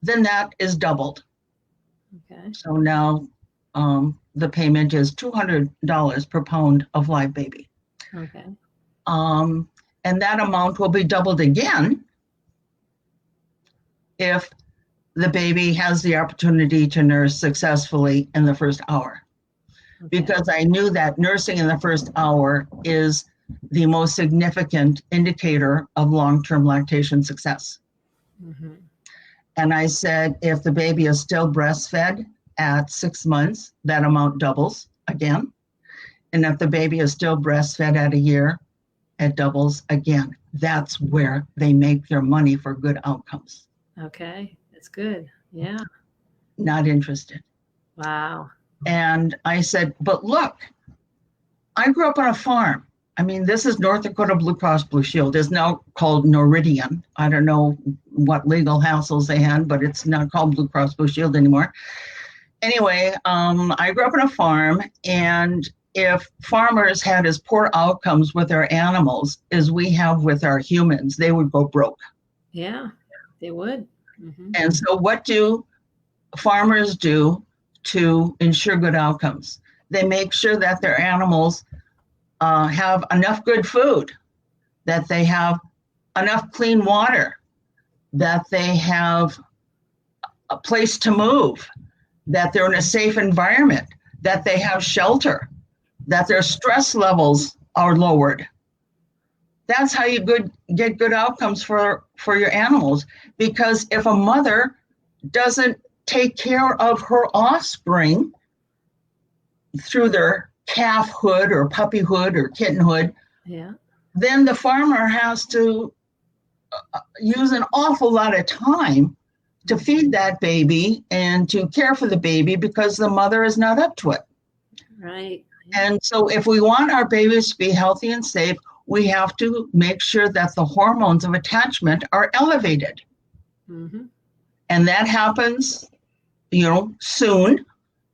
then that is doubled. Okay. So now the payment is $200 per pound of live baby. Okay. And that amount will be doubled again if the baby has the opportunity to nurse successfully in the first hour. Okay. Because I knew that nursing in the first hour is the most significant indicator of long-term lactation success. Mm-hmm. And I said, if the baby is still breastfed at 6 months, that amount doubles again. And if the baby is still breastfed at a year, it doubles again. That's where they make their money for good outcomes. Okay, that's good. Yeah. Not interested. Wow. And I said, but look, I grew up on a farm. I mean, this is North Dakota Blue Cross Blue Shield. It's now called Noridian. I don't know what legal hassles they had, but it's not called Blue Cross Blue Shield anymore. Anyway, I grew up on a farm, and if farmers had as poor outcomes with their animals as we have with our humans, they would go broke. Yeah, they would. Mm-hmm. And so what do farmers do to ensure good outcomes? They make sure that their animals have enough good food, that they have enough clean water, that they have a place to move, that they're in a safe environment, that they have shelter, that their stress levels are lowered. That's how you get good outcomes for your animals. Because if a mother doesn't take care of her offspring through their calfhood or puppyhood or kittenhood, Yeah. then the farmer has to use an awful lot of time to feed that baby and to care for the baby because the mother is not up to it. Right. And so if we want our babies to be healthy and safe, we have to make sure that the hormones of attachment are elevated. Mm-hmm. And that happens, soon.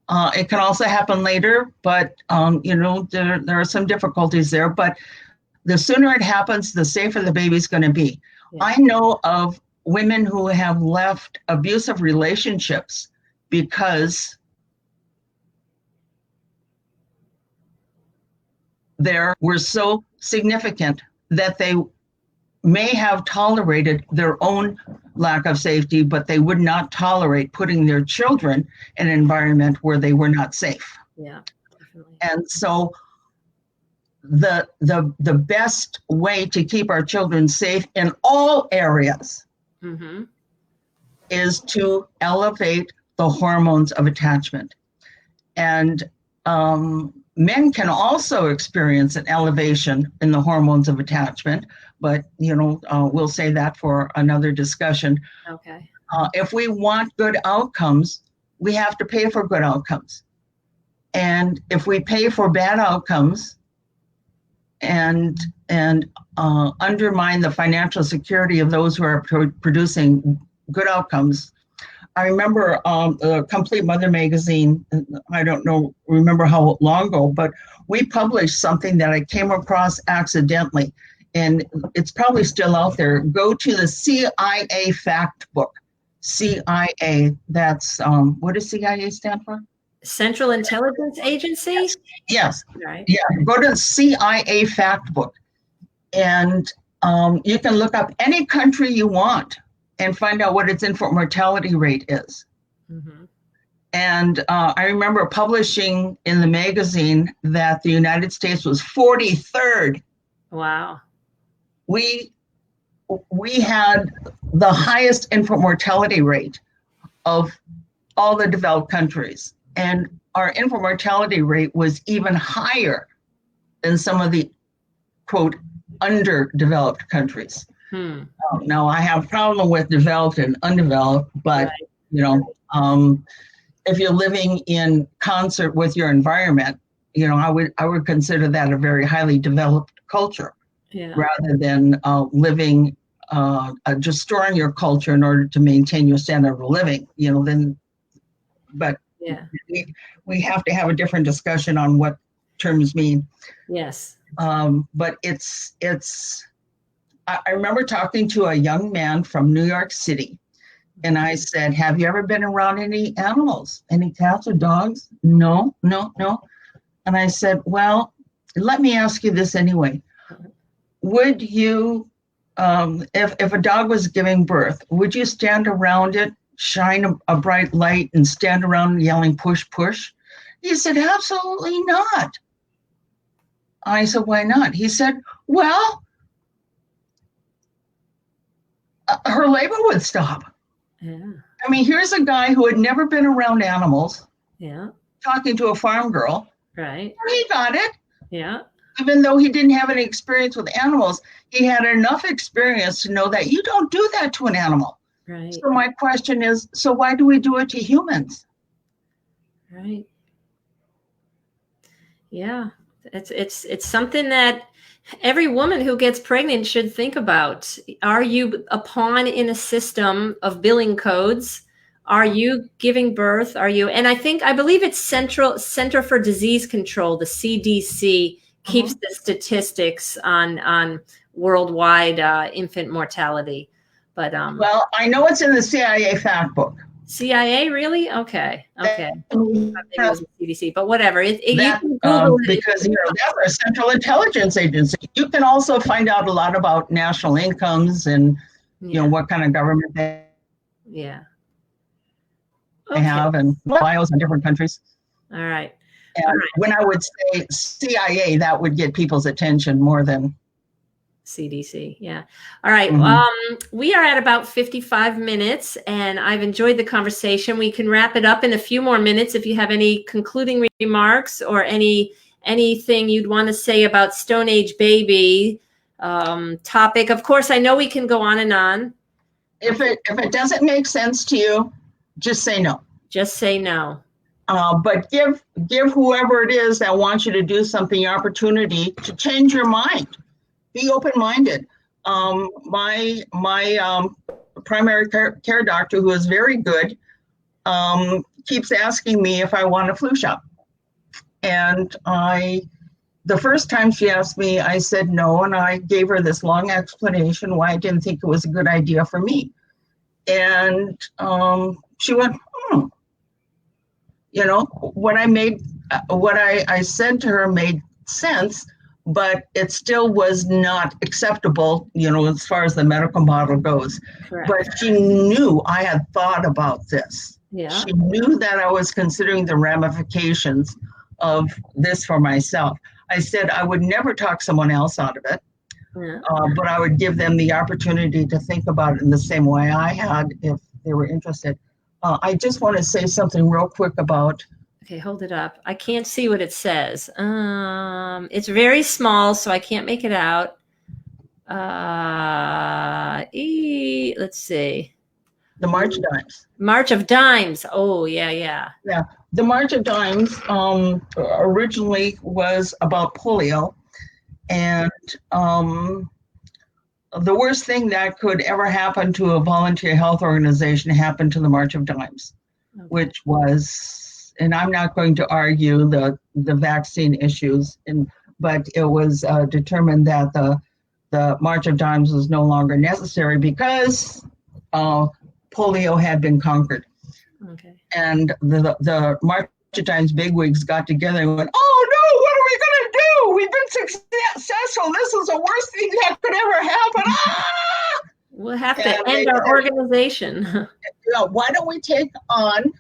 It can also happen later, but, there are some difficulties there. But the sooner it happens, the safer the baby's going to be. Yeah. I know of women who have left abusive relationships because they were so significant that they may have tolerated their own lack of safety, but they would not tolerate putting their children in an environment where they were not safe. Yeah, definitely. And so the best way to keep our children safe in all areas Mm-hmm. is to elevate the hormones of attachment. And men can also experience an elevation in the hormones of attachment, but we'll say that for another discussion. Okay. If we want good outcomes, we have to pay for good outcomes. And if we pay for bad outcomes and undermine the financial security of those who are producing good outcomes. I remember Compleat Mother magazine, I don't remember how long ago, but we published something that I came across accidentally, and it's probably still out there. Go to the CIA fact book. CIA, that's, what does CIA stand for? Central Intelligence Agency? Yes. Right. Yeah, go to the CIA fact book, and you can look up any country you want and find out what its infant mortality rate is. Mm-hmm. And I remember publishing in the magazine that the United States was 43rd. Wow. We had the highest infant mortality rate of all the developed countries. And our infant mortality rate was even higher than some of the, quote, underdeveloped countries. Now, I have a problem with developed and undeveloped, but, right. If you're living in concert with your environment, I would consider that a very highly developed culture, rather than just storing your culture in order to maintain your standard of living, but yeah, we have to have a different discussion on what terms mean. Yes. But I remember talking to a young man from New York City, and I said, have you ever been around any animals, any cats or dogs? No. And I said, well, let me ask you this anyway. Would you, if a dog was giving birth, would you stand around it shine a bright light and stand around yelling, push, push? He said, absolutely not. I said, why not? He said, well, her labor would stop. Yeah. I mean, here's a guy who had never been around animals. Yeah. Talking to a farm girl. Right. He got it. Yeah. Even though he didn't have any experience with animals, he had enough experience to know that you don't do that to an animal. Right. So my question is, so why do we do it to humans? Right. Yeah. It's something that every woman who gets pregnant should think about. Are you a pawn in a system of billing codes? Are you giving birth? Are you? And I believe it's Center for Disease Control, the CDC, keeps the statistics on worldwide infant mortality. But well, I know it's in the CIA fact book. CIA, really? Okay. Maybe it was the CDC, but whatever. That, you can Google it. Because that's our Central Intelligence Agency. You can also find out a lot about national incomes and what kind of government they have and bios in different countries. All right. And when I would say CIA, that would get people's attention more than CDC. Yeah. All right. We are at about 55 minutes and I've enjoyed the conversation. We can wrap it up in a few more minutes. If you have any concluding remarks or anything you'd want to say about Stone Age baby topic. Of course, I know we can go on and on. If it doesn't make sense to you, just say no. Just say no. But give whoever it is that wants you to do something the opportunity to change your mind. Be open-minded. My primary care doctor, who is very good, keeps asking me if I want a flu shot. And the first time she asked me, I said no, and I gave her this long explanation why I didn't think it was a good idea for me. And she went, what I said to her made sense, but it still was not acceptable, as far as the medical model goes. Correct. But she knew I had thought about this. Yeah. She knew that I was considering the ramifications of this for myself. I said I would never talk someone else out of it, but I would give them the opportunity to think about it in the same way I had if they were interested. I just want to say something real quick about. Okay, hold it up. I can't see what it says. It's very small, so I can't make it out. Let's see. The March of Dimes. March of Dimes. Oh, yeah. Yeah, the March of Dimes originally was about polio, and the worst thing that could ever happen to a volunteer health organization happened to the March of Dimes, which was, and I'm not going to argue the vaccine issues, but it was determined that the March of Dimes was no longer necessary because polio had been conquered. Okay. And the March of Dimes bigwigs got together and went, oh no, what are we going to do? We've been successful. This is the worst thing that could ever happen. We'll have to end our organization. Why don't we take on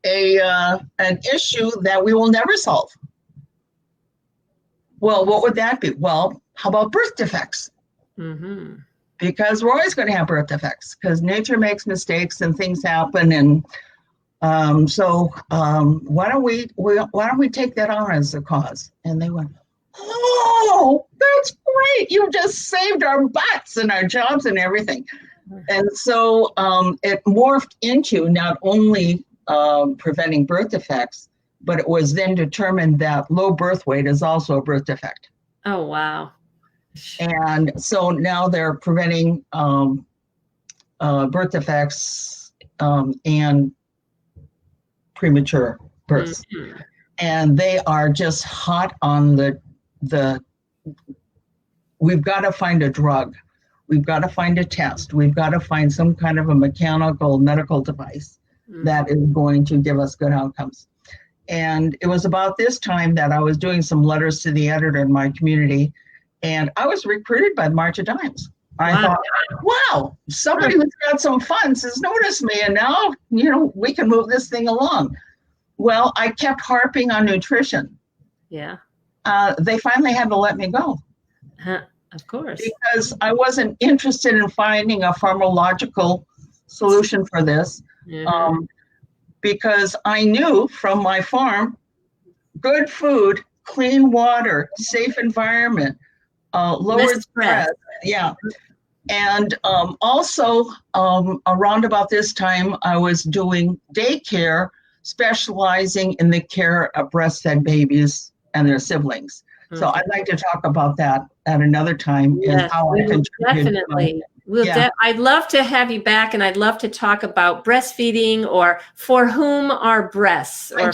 an issue that we will never solve? Well, what would that be? Well, how about birth defects? Mm-hmm. Because we're always going to have birth defects because nature makes mistakes and things happen. And so why don't we take that on as a cause? And they went, oh, that's great. You just saved our butts and our jobs and everything. And so it morphed into not only preventing birth defects, but it was then determined that low birth weight is also a birth defect. Oh, wow. And so now they're preventing birth defects and premature births. Mm-hmm. And they are just hot on the we've got to find a drug. We've got to find a test. We've got to find some kind of a mechanical medical device that is going to give us good outcomes. And it was about this time that I was doing some letters to the editor in my community, and I was recruited by the March of Dimes. I Wow. thought, wow, somebody who's got some funds has noticed me, and now, you know, we can move this thing along. Well, I kept harping on nutrition. Yeah. They finally had to let me go Of course. because I wasn't interested in finding a pharmacological solution for this. Mm-hmm. Because I knew from my farm, good food, clean water, safe environment, lowered stress. Yeah. And also, around about this time, I was doing daycare, specializing in the care of breastfed babies and their siblings. So Okay. I'd like to talk about that at another time. Yes, And how we I will contributed. definitely. Yeah. I'd love to have you back, and I'd love to talk about breastfeeding, or for whom are breasts, or I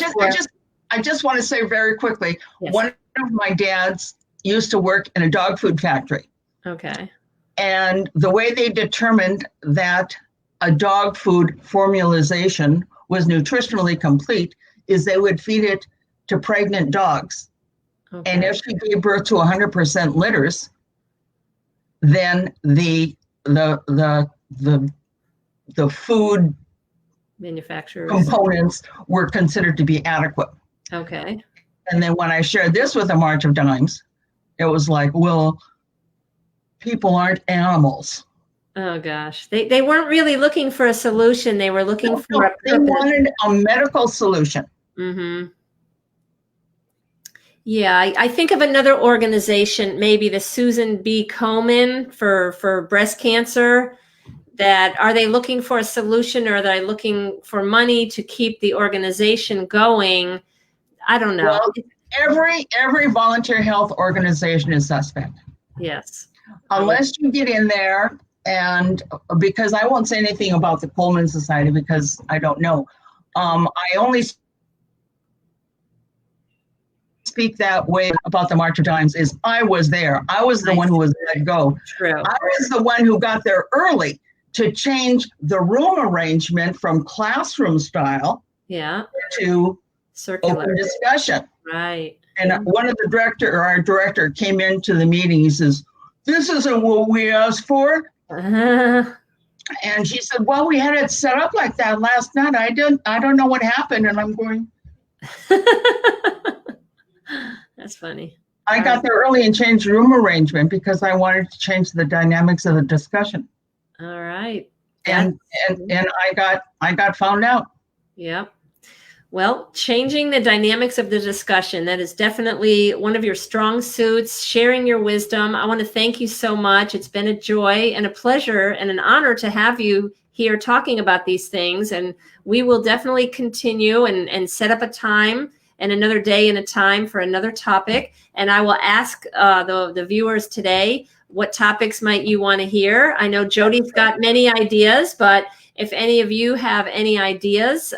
just want to say very quickly, Yes. one of my dads used to work in a dog food factory. Okay. And the way they determined that a dog food formulation was nutritionally complete is they would feed it to pregnant dogs. Okay. And if she gave birth to 100% litters, then the food Manufacturers components were considered to be adequate. Okay. And then when I shared this with a March of Dimes, it was like, well, people aren't animals. Oh gosh, they weren't really looking for a solution. They were looking for a purpose. They wanted a medical solution. Mm-hmm. Yeah, I think of another organization, maybe the Susan B. Komen for breast cancer. That are they looking for a solution, or are they looking for money to keep the organization going? I don't know. Well, every volunteer health organization is suspect. Yes. Unless you get in there, and because I won't say anything about the Coleman Society because I don't know. I only speak that way about the March of Dimes is I was there. I was the one who was let go. True. I was the one who got there early to change the room arrangement from classroom style to circular open discussion. Right. And our director came into the meeting. He says, "This isn't what we asked for." And she said, "Well, we had it set up like that last night. I don't know what happened." And I'm going, That's funny. I got there early and changed room arrangement because I wanted to change the dynamics of the discussion. All right. And I got found out. Yep. Well, changing the dynamics of the discussion, that is definitely one of your strong suits, sharing your wisdom. I want to thank you so much. It's been a joy and a pleasure and an honor to have you here talking about these things. And we will definitely continue and set up a time and another day and a time for another topic. And I will ask the viewers today, what topics might you want to hear? I know Jody's got many ideas, but if any of you have any ideas,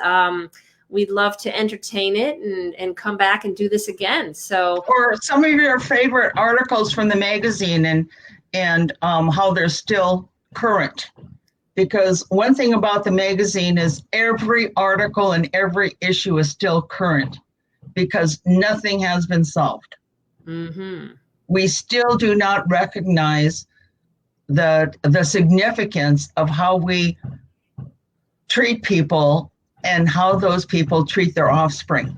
we'd love to entertain it and come back and do this again. So, or some of your favorite articles from the magazine and how they're still current. Because one thing about the magazine is every article and every issue is still current because nothing has been solved. Mm-hmm. We still do not recognize the significance of how we treat people and how those people treat their offspring.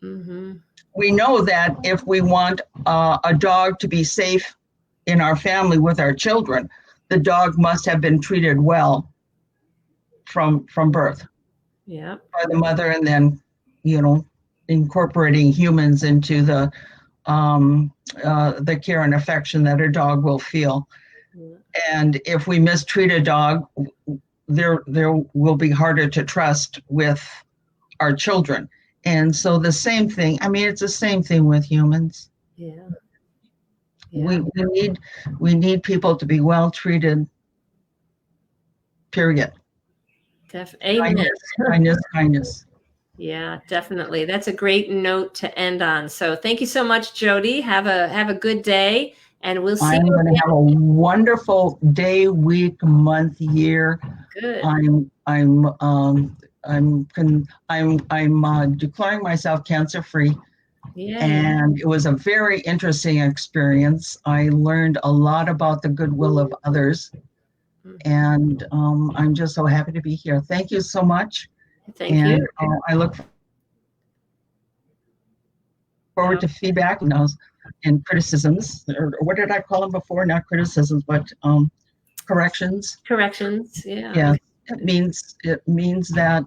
Mm-hmm. We know that if we want a dog to be safe in our family with our children, the dog must have been treated well from birth by the mother, and then, incorporating humans into the care and affection that a dog will feel. Yeah. And if we mistreat a dog, there will be harder to trust with our children. And so the same thing, it's the same thing with humans. Yeah. We need people to be well treated, period. Amen. Kindness. Yeah, definitely. That's a great note to end on. So thank you so much, Jody. Have a good day, and we'll see you. I'm going to have a wonderful day, week, month, year. Good. I'm declaring myself cancer-free, Yeah. And it was a very interesting experience. I learned a lot about the goodwill of others. And I'm just so happy to be here. Thank you so much. Thank And you. I look forward to feedback and criticisms, or what did I call them before? Not criticisms, but corrections. Corrections. Yeah. Yeah, it means that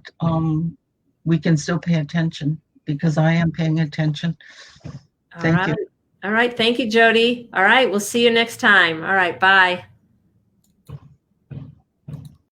we can still pay attention, because I am paying attention. All Thank right. you. All right. Thank you, Jody. All right. We'll see you next time. All right. Bye.